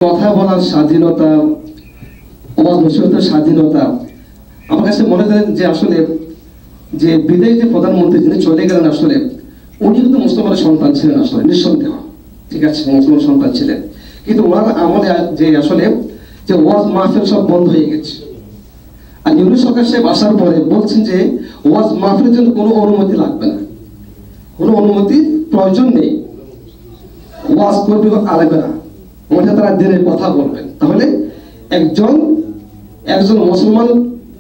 কথা বলার স্বাধীনতা, ওয়াজ নসিহতের স্বাধীনতা, আমার কাছে মনে হয় যে আসলে যে বিদায়ী যে প্রধানমন্ত্রী যিনি চলে গেলেন, আসলে উনি কিন্তু মুসলমানের সন্তান ছিলেন, আসলে নিঃসন্দেহ, ঠিক আছে, মুসলমান সন্তান ছিলেন। কিন্তু ওনার আমলে যে আসলে যে ওয়াজ মাহফিল সব বন্ধ হয়ে গেছে। আর ইউনূস সরকার সাহেব আসার পরে বলছেন যে ওয়াজ মাহফিলের জন্য কোনো অনুমতি লাগবে না, কোনো অনুমতি প্রয়োজন নেই, ওয়াজ করবে আলেমে না, ওটা তারা দিনের কথা বলবেন। তাহলে একজন মুসলমান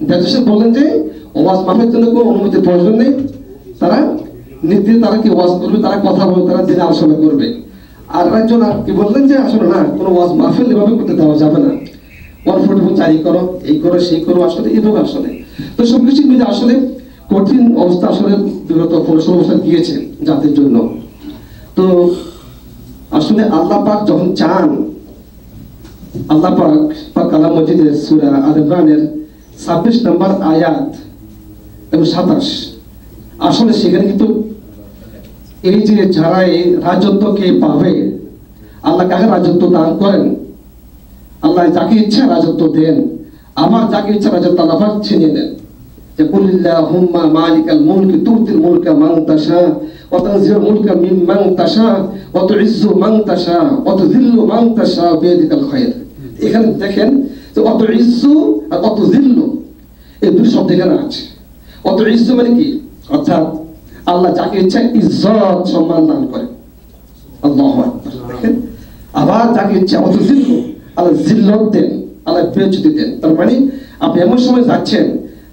দেশে বললেন যে ওয়াজ মাহফিলের জন্য কোনো অনুমতির প্রয়োজন নেই, তারা নির্দিষ্ট তারা কি ওয়াজ করবে, তারা কথা বলবে, তারা দিনে আলোচনা করবে। আর একজন কি বললেন যে আসলে না, কোনো ওয়াজ মাহফিল এভাবে করতে দেওয়া যাবে না, 144 জারি করো, এই করো সেই করো, আসলে এইভাবে আসলে তো সবকিছু মিলে আসলে কঠিন অবস্থা আসলে বিগত 15 বছর গিয়েছে জাতির জন্য। তো আসলে আল্লাহ পাক যখন চান, আল্লাহ পাক কালাম মজিদের সূরা আল ইমরানের 26 নম্বর আয়াত এবং 27, আসলে সেখানে কিন্তু এই যে যারা এই রাজত্বকে পাবে, আল্লাহ কাকে রাজত্ব দান করেন, আল্লাহ যাকে ইচ্ছা রাজত্ব দেন, আবার যাকে ইচ্ছা রাজত্ব আল্লাহ পাক ছিনিয়ে নেন। যে কুলিল্লাহুম্মা মালিকাল মুলকি তুতিল মুলকা মান তাশা ওয়া তানজিলুল মুলকা মিম্মান তাশা ওয়া তুইজ্জু মান তাশা ওয়া তুযিল্লু মান তাশা বিয়াদিকাল খায়র। এখানে দেখেন যে ওয়া তুইজ্জু আর ওয়া তুযিল্লু, এই দুই শব্দ এখানে আছে। ওয়া তুইজ্জু মানে কি, অর্থাৎ আল্লাহ যাকে ইচ্ছা ইজ্জত সম্মান দান করেন, আল্লাহু আকবার। দেখেন, আবার যাকে ইচ্ছা ওয়া তুযিল্লু, আল্লাহ জিল্লত দেন, আল্লাহ বেইজ্জতি দেন। তার মানে আপনি এমন সময় যাচ্ছেন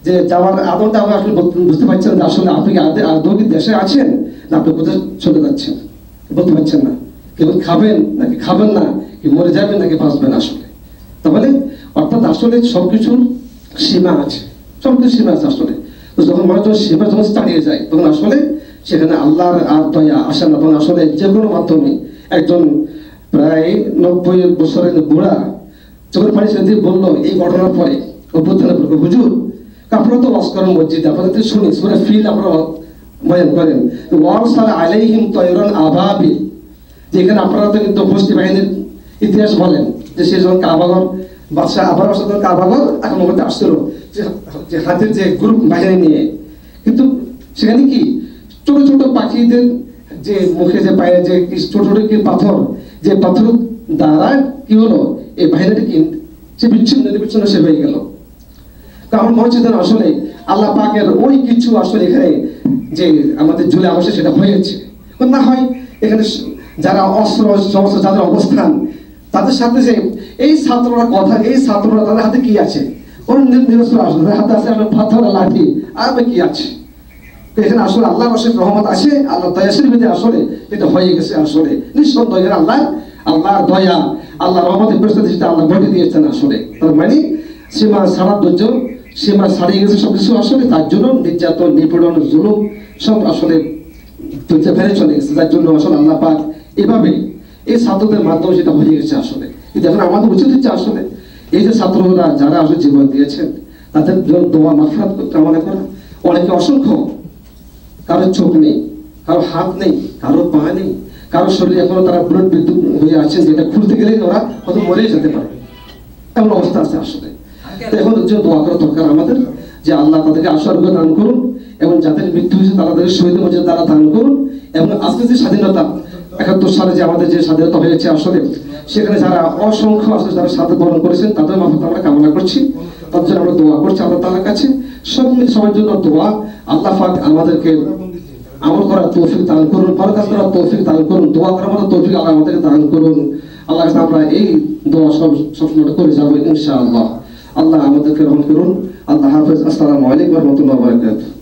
যে যাওয়ার আদরটা আপনি আসলে বুঝতে পারছেন যে আসলে আপনি আদৌ কি দেশে আছেন না আপনি কোথায় চলে যাচ্ছেন, বলতে পারছেন না। কেবল খাবেন নাকি খাবেন না, কি মরে যাবেন নাকি বাঁচবেন আসলে। তাহলে অর্থাৎ আসলে সবকিছুর সীমা আছে, সবকিছুর সীমা আছে আসলে। তো যখন মানুষ সীমা যখন ছাড়িয়ে যায়, তখন আসলে সেখানে আল্লাহর আর দয়া আসে না। তখন আসলে যে কোনো মাধ্যমে একজন প্রায় 90 বছরের বুড়া যখন পানি সেদিন বললো এই ঘটনার পরে অভ্যুত্থানের পরে, হুজুর আপনারা তো ওয়াজ করেন মসজিদে, আপনারা তো শুনি সূরা ফিল আপনারা বয়ান করেন, ওয়ারসালা আলাইহিম তায়রান আবাবিল, যেখানে আপনারা তো কিন্তু হস্তি বাহিনীর ইতিহাস বলেন যে সে যখন কাবাগর বাদশাহ আবার যখন কাবাগর আক্রমণ করতে আসছিল যে হাতের যে গ্রুপ বাহিনী নিয়ে, কিন্তু সেখানে কি ছোট ছোট পাখিদের যে মুখে যে পায়ে যে ছোট ছোট কি পাথর, যে পাথর দ্বারা কি হলো এই বাহিনীটা কি সে বিচ্ছিন্ন সে হয়ে গেল। কারণ মসজিদ আসলে আল্লাহ পাকের ওই কিছু আসলে এখানে যে আমাদের জুলে অবশ্যই সেটা হয়েছে না হয়, এখানে যারা অস্ত্র সমস্ত যাদের অবস্থান, তাদের সাথে যে এই ছাত্ররা কথা, এই ছাত্ররা তাদের হাতে কি আছে, কোন নিরস্ত্র আসলে তাদের হাতে আছে পাথর লাঠি, আর কি আছে। এখানে আসলে আল্লাহর অশেষ রহমত আছে, আল্লাহ দয়াশীল বিধি আসলে এটা হয়ে গেছে। আসলে নিঃসন্দেহ আল্লাহর দয়া, আল্লাহ রহমতের পরিস্থিতি সেটা আল্লাহ ঘটে দিয়েছেন আসলে। তার মানে সীমা ছাড়ার ধৈর্য, সীমা ছাড়িয়ে গেছে সবকিছু আসলে। তার জন্য নির্যাতন, নিপীড়ন, জুলুম সব আসলে ফেলে চলে গেছে। তার জন্য আসলে আল্লাহ পাক এভাবে এই ছাত্রদের মাধ্যমে সেটা হয়ে গেছে আসলে। কিন্তু এখন আমাদের উচিত হচ্ছে আসলে এই যে ছাত্ররা যারা আসলে জীবন দিয়েছেন তাদের দোয়া মাগফিরাত কামনা করা। অনেকে অসংখ্য, কারো চোখ নেই, কারো হাত নেই, কারো পা নেই, কারো শরীরে এখনো তারা ব্লাড বিদ্যুৎ হয়ে আছেন, যেটা খুলতে গেলে ওরা হয়তো মরেই যেতে পারে, এমন অবস্থা আছে আসলে। তো এখন যে দোয়া করা দরকার আমাদের যে আল্লাহ তাদেরকে আশীর্বাদ দান করুন, এবং যাদের মৃত্যু হয়েছে তাদের শহীদ মর্যাদা তারা দান করুন। এবং আজকে যে স্বাধীনতা 71 সালে যে আমাদের যে স্বাধীনতা হয়েছে আসলে, সেখানে যারা অসংখ্য আসলে যারা সাথে বরণ করেছেন তাদের মাফত আমরা কামনা করছি, তার জন্য আমরা দোয়া করছি আল্লাহ তাআলার কাছে। সবার জন্য দোয়া, আল্লাহ পাক আমাদেরকে আমল করার তৌফিক দান করুন, পরকাশ করার তৌফিক দান করুন, দোয়া করার মতো তৌফিক আল্লাহ আমাদেরকে দান করুন। আল্লাহ কাছে আমরা এই দোয়া সবসময় করে যাবো ইনশাআল্লাহ। আল্লাহ আমাদেরকে রহম করুন। আল্লাহ হাফেজ। আসসালামু আলাইকুম ওয়া রাহমাতুল্লাহি ওয়া বারাকাতুহু।